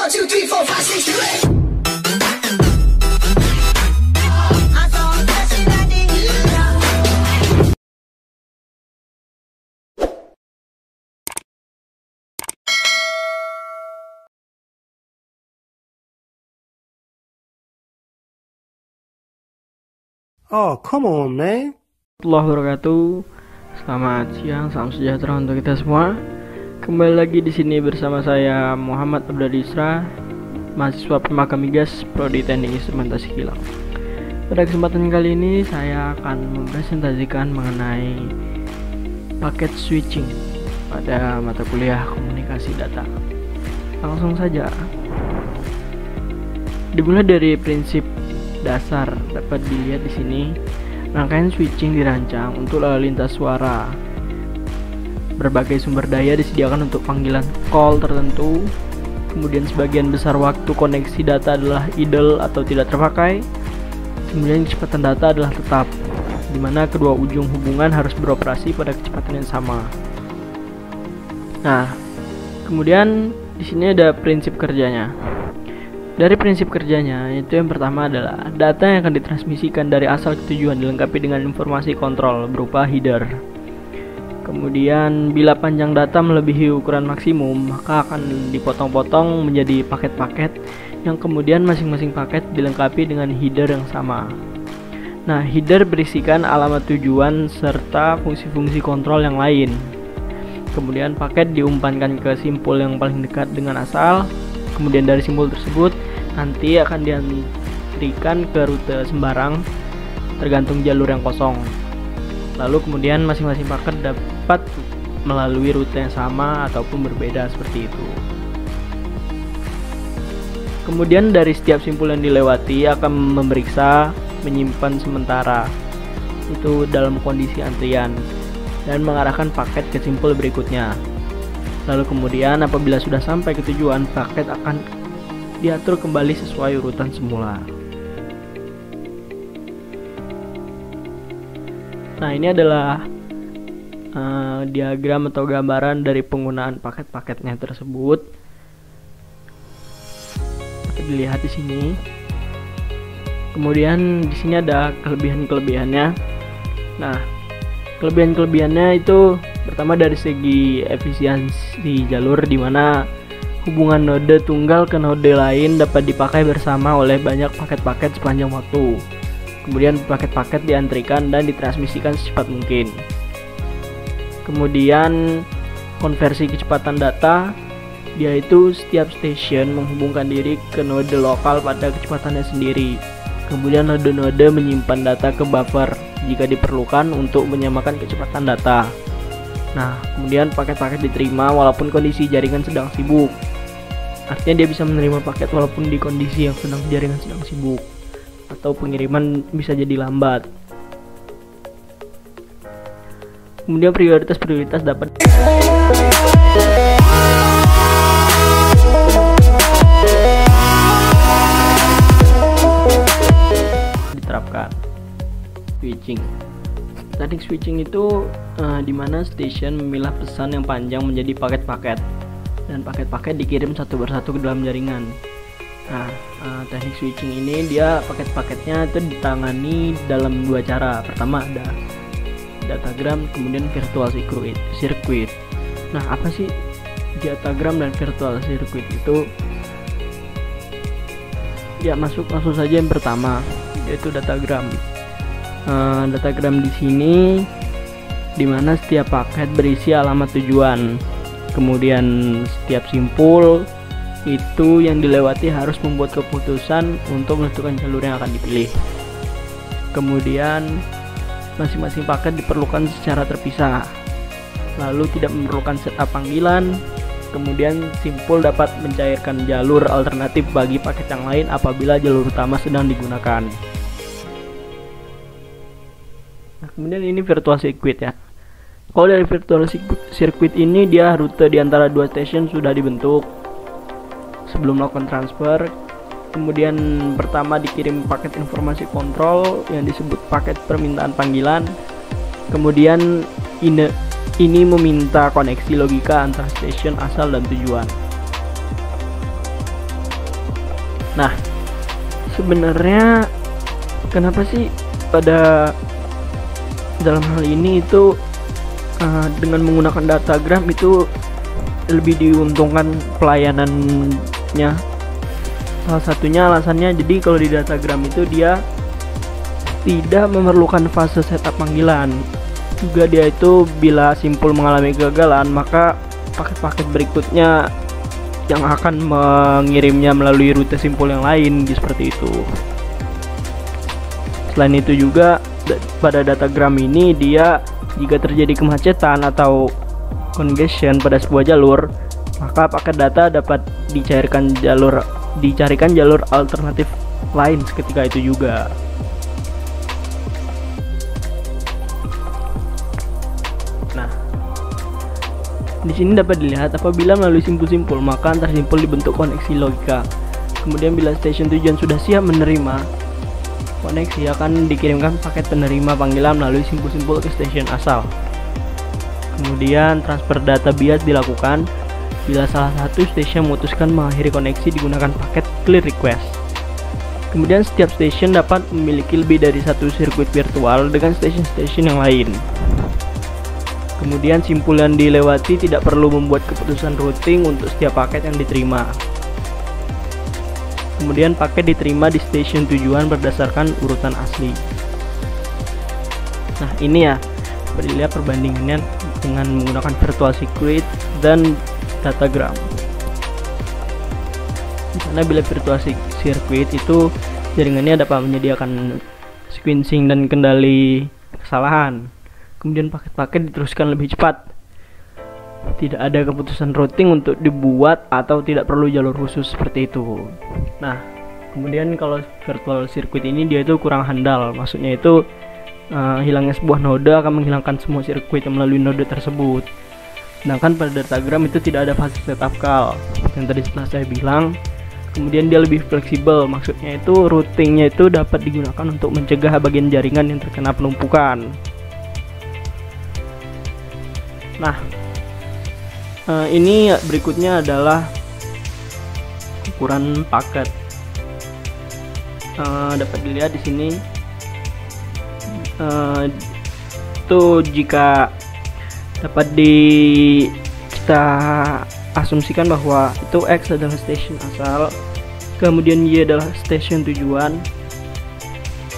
1, 2, 3, 4, 5, 6, 7, 8. Oh, come on, man. Warahmatullahi wabarakatuh. Selamat siang, salam sejahtera untuk kita semua. Kembali lagi di sini bersama saya Muhammad Abdul Isra, mahasiswa Permaka Migas, Prodi Teknik Instrumentasi Kilang. Pada kesempatan kali ini saya akan mempresentasikan mengenai paket switching pada mata kuliah komunikasi data. Langsung saja. Dimulai dari prinsip dasar dapat dilihat di sini. Rangkaian switching dirancang untuk lalu lintas suara. Berbagai sumber daya disediakan untuk panggilan call tertentu. Kemudian sebagian besar waktu koneksi data adalah idle atau tidak terpakai. Kemudian kecepatan data adalah tetap, di mana kedua ujung hubungan harus beroperasi pada kecepatan yang sama. Nah, kemudian di sini ada prinsip kerjanya. Dari prinsip kerjanya, itu yang pertama adalah data yang akan ditransmisikan dari asal ke tujuan dilengkapi dengan informasi kontrol berupa header. Kemudian, bila panjang data melebihi ukuran maksimum, maka akan dipotong-potong menjadi paket-paket yang kemudian masing-masing paket dilengkapi dengan header yang sama. Nah, header berisikan alamat tujuan serta fungsi-fungsi kontrol yang lain. Kemudian, paket diumpankan ke simpul yang paling dekat dengan asal. Kemudian dari simpul tersebut nanti akan diantrikan ke rute sembarang tergantung jalur yang kosong. Lalu kemudian masing-masing paket dapat melalui rute yang sama ataupun berbeda seperti itu. Kemudian dari setiap simpul yang dilewati akan memeriksa, menyimpan sementara itu dalam kondisi antrian dan mengarahkan paket ke simpul berikutnya. Lalu kemudian apabila sudah sampai ke tujuan, paket akan diatur kembali sesuai urutan semula. Nah, ini adalah diagram atau gambaran dari penggunaan paket-paketnya tersebut. Dapat dilihat di sini. Kemudian di sini ada kelebihan-kelebihannya. Nah, kelebihan-kelebihannya itu pertama dari segi efisiensi jalur, di mana hubungan node tunggal ke node lain dapat dipakai bersama oleh banyak paket-paket sepanjang waktu. Kemudian paket-paket diantrikan dan ditransmisikan secepat mungkin. Kemudian konversi kecepatan data, yaitu setiap stasiun menghubungkan diri ke node lokal pada kecepatannya sendiri. Kemudian node-node menyimpan data ke buffer jika diperlukan untuk menyamakan kecepatan data. Nah, kemudian paket-paket diterima walaupun kondisi jaringan sedang sibuk. Artinya dia bisa menerima paket walaupun di kondisi yang jaringan sedang sibuk, atau pengiriman bisa jadi lambat. Kemudian prioritas dapat diterapkan. Switching. Teknik switching itu dimana stasiun memilah pesan yang panjang menjadi paket-paket dan paket-paket dikirim satu persatu ke dalam jaringan. Nah, teknik switching ini dia paket-paketnya itu ditangani dalam dua cara. Pertama ada datagram, kemudian virtual circuit. Nah, apa sih datagram dan virtual circuit itu? Ya, masuk langsung saja yang pertama, yaitu datagram. Datagram di sini dimana setiap paket berisi alamat tujuan. Kemudian setiap simpul itu yang dilewati harus membuat keputusan untuk menentukan jalur yang akan dipilih. Kemudian masing-masing paket diperlukan secara terpisah, lalu tidak memerlukan setup panggilan. Kemudian simpul dapat mencairkan jalur alternatif bagi paket yang lain apabila jalur utama sedang digunakan. Nah, kemudian ini virtual circuit ya. Kalau dari virtual circuit ini, dia rute di antara dua stasiun sudah dibentuk sebelum melakukan transfer. Kemudian pertama dikirim paket informasi kontrol yang disebut paket permintaan panggilan. Kemudian ini meminta koneksi logika antara stasiun asal dan tujuan. Nah, sebenarnya kenapa sih pada dalam hal ini itu dengan menggunakan datagram itu lebih diuntungkan pelayanannya? Salah satunya alasannya, jadi kalau di datagram itu dia tidak memerlukan fase setup panggilan. Juga dia itu bila simpul mengalami kegagalan, maka paket-paket berikutnya yang akan mengirimnya melalui rute simpul yang lain, seperti itu. Selain itu juga pada datagram ini dia jika terjadi kemacetan atau congestion pada sebuah jalur, maka paket data dapat dicarikan jalur alternatif lain seketika itu juga. Nah, di sini dapat dilihat apabila melalui simpul-simpul, maka antar simpul dibentuk koneksi logika. Kemudian bila stasiun tujuan sudah siap menerima koneksi, akan dikirimkan paket penerima panggilan melalui simpul-simpul ke stasiun asal. Kemudian transfer data bias dilakukan bila salah satu stasiun memutuskan mengakhiri koneksi digunakan paket clear request. Kemudian setiap stasiun dapat memiliki lebih dari satu sirkuit virtual dengan stasiun-stasiun yang lain. Kemudian simpul yang dilewati tidak perlu membuat keputusan routing untuk setiap paket yang diterima. Kemudian paket diterima di stasiun tujuan berdasarkan urutan asli. Nah, ini ya, dilihat perbandingannya dengan menggunakan virtual circuit dan datagram. Karena bila virtual circuit itu jaringannya dapat menyediakan sequencing dan kendali kesalahan. Kemudian paket-paket diteruskan lebih cepat. Tidak ada keputusan routing untuk dibuat atau tidak perlu jalur khusus seperti itu. Nah, kemudian kalau virtual circuit ini dia itu kurang handal. Maksudnya itu hilangnya sebuah node akan menghilangkan semua sirkuit yang melalui node tersebut. Sedangkan pada datagram itu tidak ada fase setup call yang tadi setelah saya bilang. Kemudian dia lebih fleksibel, maksudnya itu routingnya itu dapat digunakan untuk mencegah bagian jaringan yang terkena penumpukan. Nah, ini berikutnya adalah ukuran paket. Dapat dilihat di sini. Itu jika dapat kita asumsikan bahwa itu X adalah stasiun asal, kemudian Y adalah stasiun tujuan,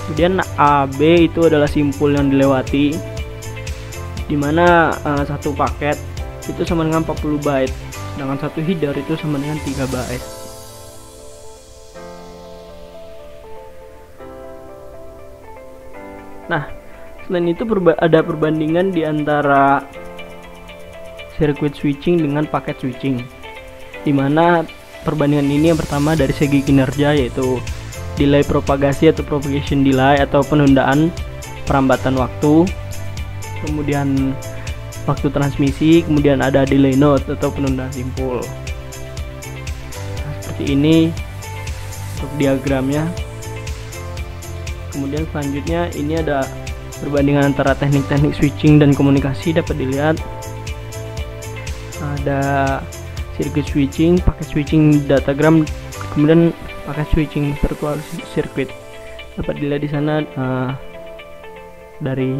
kemudian AB itu adalah simpul yang dilewati, dimana satu paket itu sama dengan 40 byte, sedangkan satu header itu sama dengan 3 byte. Nah, selain itu ada perbandingan di antara circuit switching dengan paket switching, dimana perbandingan ini yang pertama dari segi kinerja, yaitu delay propagasi atau propagation delay atau penundaan perambatan waktu, kemudian waktu transmisi, kemudian ada delay node atau penundaan simpul. Nah, seperti ini untuk diagramnya. Kemudian selanjutnya ini ada perbandingan antara teknik-teknik switching dan komunikasi. Dapat dilihat ada circuit switching, paket switching datagram, kemudian paket switching virtual circuit. Dapat dilihat di sana dari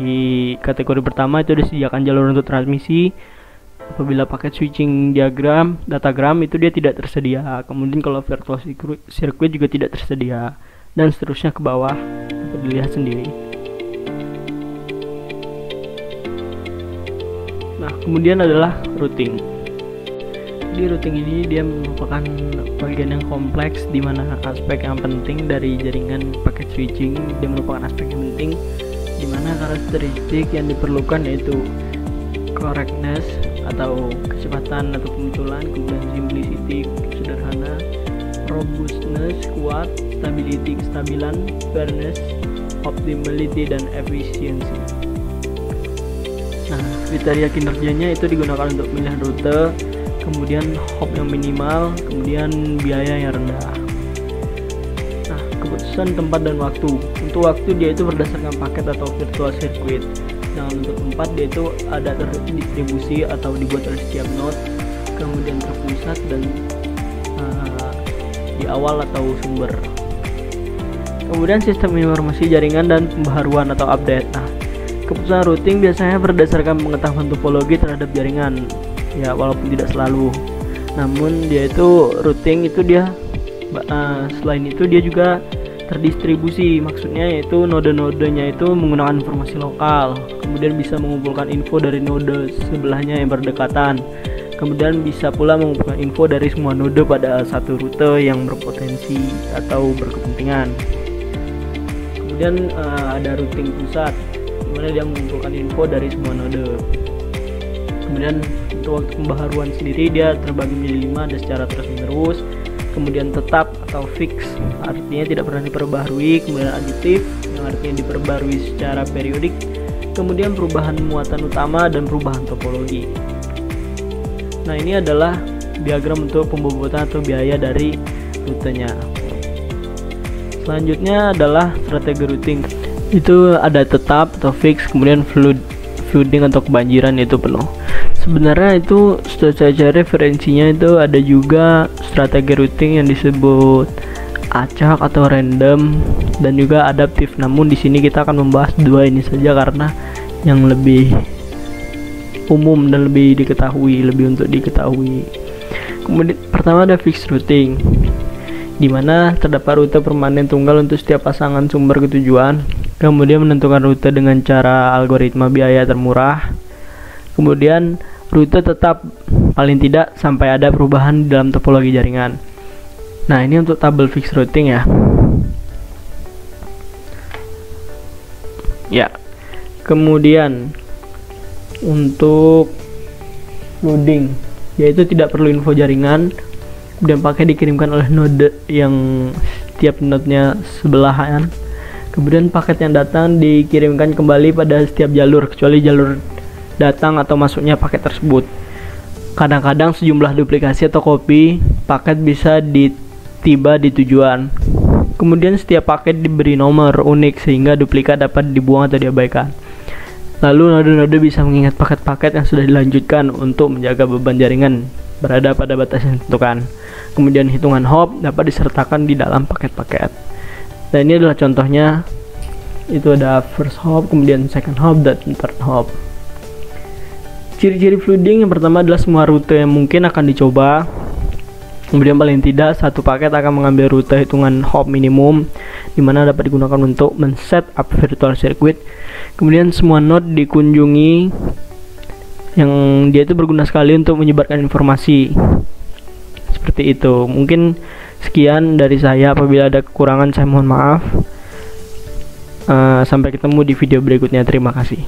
kategori pertama itu disediakan jalur untuk transmisi. Apabila paket switching datagram itu dia tidak tersedia. Kemudian kalau virtual circuit juga tidak tersedia, dan seterusnya ke bawah. Dapat dilihat sendiri. Nah, kemudian adalah routing. Di routing ini dia merupakan bagian yang kompleks, di mana aspek yang penting dari jaringan paket switching dia merupakan aspek yang penting, di mana karakteristik yang diperlukan yaitu correctness atau kecepatan atau kemunculan, kemudian simplicity sederhana, robustness kuat, stability kestabilan, fairness, optimality, dan efficiency. Nah, kriteria kinerjanya itu digunakan untuk pemilihan rute, kemudian hop yang minimal, kemudian biaya yang rendah. Nah, keputusan tempat dan waktu. Untuk waktu dia itu berdasarkan paket atau virtual circuit. Nah, untuk tempat dia itu ada terdistribusi atau dibuat oleh setiap node, kemudian terpusat dan di awal atau sumber. Kemudian sistem informasi jaringan dan pembaharuan atau update. Nah, keputusan routing biasanya berdasarkan pengetahuan topologi terhadap jaringan, ya walaupun tidak selalu. Namun dia itu routing itu dia selain itu dia juga terdistribusi, maksudnya yaitu node-nodenya itu menggunakan informasi lokal, kemudian bisa mengumpulkan info dari node sebelahnya yang berdekatan, kemudian bisa pula mengumpulkan info dari semua node pada satu rute yang berpotensi atau berkepentingan. Kemudian ada routing pusat, di mana dia mengumpulkan info dari semua node. Kemudian untuk waktu pembaharuan sendiri dia terbagi menjadi 5, ada secara terus-menerus, kemudian tetap atau fix, artinya tidak pernah diperbaharui, kemudian aditif yang artinya diperbaharui secara periodik, kemudian perubahan muatan utama dan perubahan topologi. Nah, ini adalah diagram untuk pembobotan atau biaya dari rutenya. Selanjutnya adalah strategi routing. Itu ada tetap atau fix, kemudian flooding atau kebanjiran yaitu penuh. Sebenarnya itu secara referensinya itu ada juga strategi routing yang disebut acak atau random dan juga adaptif. Namun di sini kita akan membahas dua ini saja karena yang lebih umum dan lebih untuk diketahui. Kemudian pertama ada fixed routing, di mana terdapat rute permanen tunggal untuk setiap pasangan sumber ketujuan, kemudian menentukan rute dengan cara algoritma biaya termurah, kemudian rute tetap paling tidak sampai ada perubahan di dalam topologi jaringan. Nah, ini untuk tabel fixed routing ya. Ya. Kemudian untuk flooding, yaitu tidak perlu info jaringan, dan pakai dikirimkan oleh node yang setiap node-nya sebelahan. Kemudian paket yang datang dikirimkan kembali pada setiap jalur kecuali jalur datang atau masuknya paket tersebut. Kadang-kadang sejumlah duplikasi atau kopi paket bisa tiba di tujuan. Kemudian setiap paket diberi nomor unik sehingga duplikat dapat dibuang atau diabaikan. Lalu node-node bisa mengingat paket-paket yang sudah dilanjutkan untuk menjaga beban jaringan berada pada batas yang ditentukan. Kemudian hitungan hop dapat disertakan di dalam paket-paket. Dan ini adalah contohnya, itu ada first hop, kemudian second hop, dan third hop. Ciri-ciri flooding yang pertama adalah semua rute yang mungkin akan dicoba. Kemudian paling tidak satu paket akan mengambil rute hitungan hop minimum, di mana dapat digunakan untuk men-set up virtual circuit. Kemudian semua node dikunjungi, yang dia itu berguna sekali untuk menyebarkan informasi. Seperti itu. Mungkin sekian dari saya. Apabila ada kekurangan saya mohon maaf. Sampai ketemu di video berikutnya. Terima kasih.